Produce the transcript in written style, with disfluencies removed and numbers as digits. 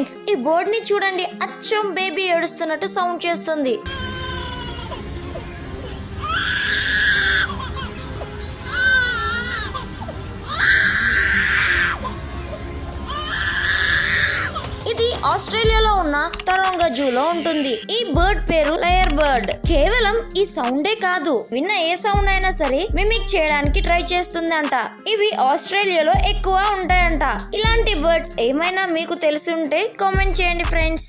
Friends, ఈ bird ని చూడండి, అచ్చం బేబీ ఏడుస్తున్నట్టు సౌండ్ చేస్తుంది. ఇది ఆస్ట్రేలియాలో ఉన్న తరోంగా జూలో ఉంటుంది. ఈ బర్డ్ పేరు లయర్ బర్డ్. కేవలం ఈ సౌండే కాదు, విన్న ఏ సౌండ్ అయినా సరే మిమిక్ చేయడానికి ట్రై చేస్తుంది అంట. ఇవి ఆస్ట్రేలియాలో ఎక్కువ ఉంటాయంట. ఇలాంటి బర్డ్స్ ఏమైనా మీకు తెలిసి ఉంటే కామెంట్ చేయండి ఫ్రెండ్స్.